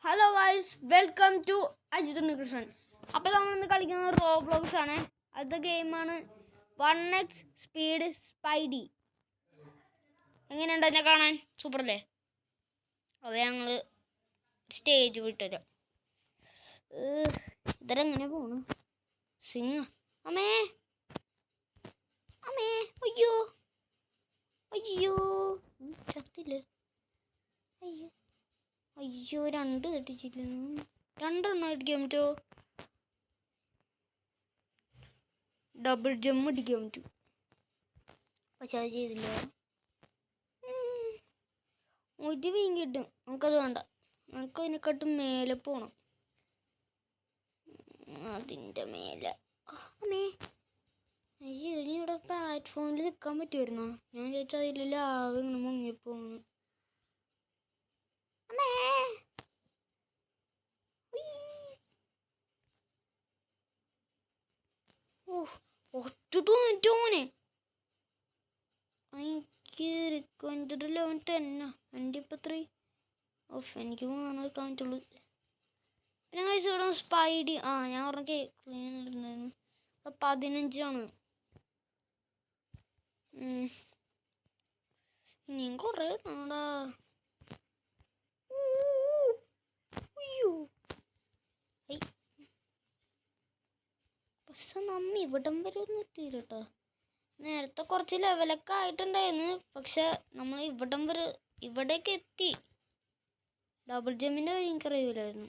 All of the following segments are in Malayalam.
Hello guys, welcome to Ajith Unnikrishnan. അപ്പോൾ നമ്മളിന്ന് കളിക്കുന്നത് റോബ്ലോക്സ് ആണ്. അടുത്ത ഗെയിമാണ് 1x സ്പീഡ് സ്പൈഡി. എങ്ങനെയുണ്ട് എന്നെ കാണാൻ? സൂപ്പർ അല്ലേ? അത് ഞങ്ങൾ സ്റ്റേജ് വിട്ടുതരാം. ഇതെങ്ങനെ പോണു? സിംഗ് അമ്മേ അമ്മേ, അയ്യോ അയ്യോ, ചത്തില്ലേ? അയ്യോ അയ്യോ, രണ്ട് തെറ്റിച്ചില്ല. രണ്ടെണ്ണം അടിക്കാൻ പറ്റുമോ? ഡബിൾ ജമ്പ് അടിക്കാൻ പറ്റും, പക്ഷെ അത് ചെയ്തില്ല. ഒരു വീൻ കിട്ടും, നമുക്കത് വേണ്ട. നമുക്ക് അതിനെക്കാട്ടും മേലെ പോകണം. അതിൻ്റെ മേലെ. അമ്മേ അയ്യോ, ഇനി ഇവിടെ പ്ലാറ്റ്ഫോമിൽ നിൽക്കാൻ പറ്റുമായിരുന്നോ? ഞാൻ ചോദിച്ചാൽ അതിൽ ലാവ ഇങ്ങനെ മുങ്ങിപ്പോന്നു. അമ്മേ ഒറ്റോനെ കയറിക്കൊണ്ടിട്ടില്ല. അവൻ തന്നെ എൻ്റെ ഇപ്പം എത്ര ഓഫ് എനിക്ക് മൂന്നെണ്ണം പറ്റുള്ളൂ. പിന്നെ കഴിച്ച് ഇവിടെ സ്പൈഡി. ഞാൻ പറഞ്ഞ കേൾക്കുന്നുണ്ടായിരുന്നു. 15 ഇനിയും കുറേ ഇടണോടാ. പക്ഷെ നമ്മ ഇവിടം വരെ ഒന്നും എത്തിയിട്ടോ. നേരത്തെ കുറച്ച് ലെവലൊക്കെ ആയിട്ടുണ്ടായിരുന്നു, പക്ഷെ നമ്മൾ ഇവിടം വരെ ഇവിടേക്ക് എത്തി. ഡബിൾ ജമ്പിൻ്റെ കാര്യം എനിക്കറിയില്ലായിരുന്നു.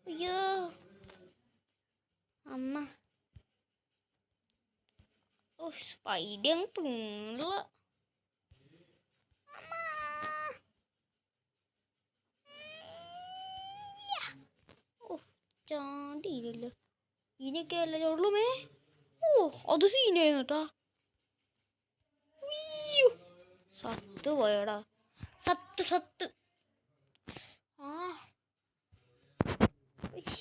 അയ്യോ അമ്മ, ഓ സ്പൈഡി അങ്ങ് തൂങ്ങില്ല. ചാണ്ടിയില്ലല്ലോ. ഇതിനൊക്കെ അല്ല ചോളുമേ. അത് സീനായിരുന്നു കേട്ടാ. സത്ത് പോയടാ, സത്ത്.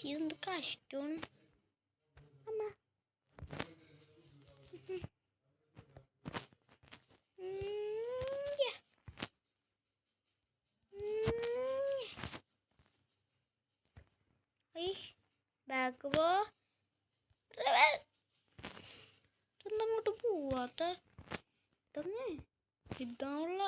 ഇതെന്ത് കഷ്ടമാണ് അമ്മ. ബാക്ക് പോ. ഇതെന്തങ്ങോട്ട് പോവാത്ത തന്നെ ഇതാണുള്ള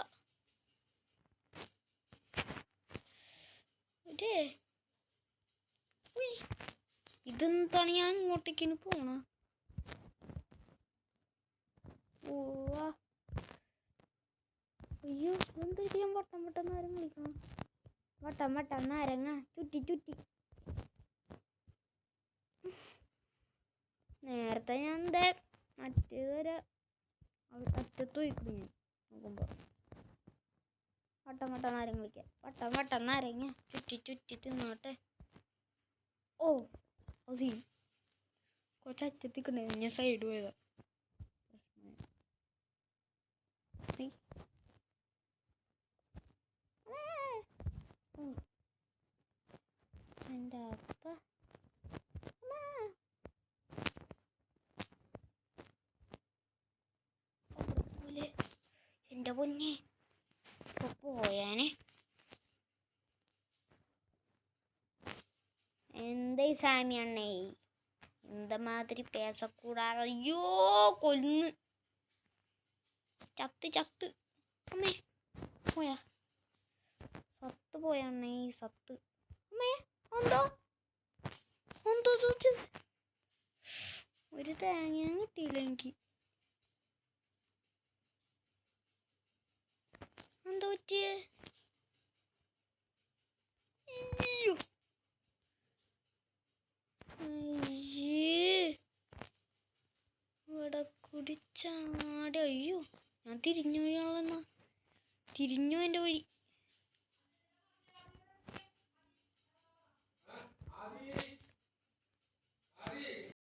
ഇതെന്താണ്? ഞാൻ ഇങ്ങോട്ടേക്കാണ് പോണ. പോവാ. അയ്യോ, ഇതെന്താ ഞാൻ വട്ടം നാരങ്ങ കളിക്കണം. വട്ടം നാരങ്ങ ചുറ്റി. നേരത്തെ ഞാൻ എന്താ മറ്റേതൊരു അറ്റത്ത് പോയിക്കുന്നു. ഞാൻ നോക്കുമ്പോ വട്ടം നാരങ്ങ കളിക്കാം. വട്ടം നാരങ്ങ ചുറ്റി തിന്നോട്ടെ. അത് കുറച്ചറ്റത്തിക്കണ്ടേ, ഞാൻ സൈഡ് പോയതാ. എൻ്റെ അപ്പ എൻ്റെ പൊന്നെ പോയാനെ. എന്തേ സാമിയണ്ണേ, இந்த மாதிரி பேசக்கூடாது. ஐயோ കൊല്ലുന്നു. ചത്ത് അമ്മേ പോയാ. സത്ത് പോയണ്ണേ, സത്ത്. അമ്മേ എന്തോ ഒരു തേങ്ങ കിട്ടിയില്ല എനിക്ക്. എന്താ പറ്റിയേ? ഇവിടെ കുടിച്ചാടെ. അയ്യോ, ഞാൻ തിരിഞ്ഞു എൻ്റെ വഴി.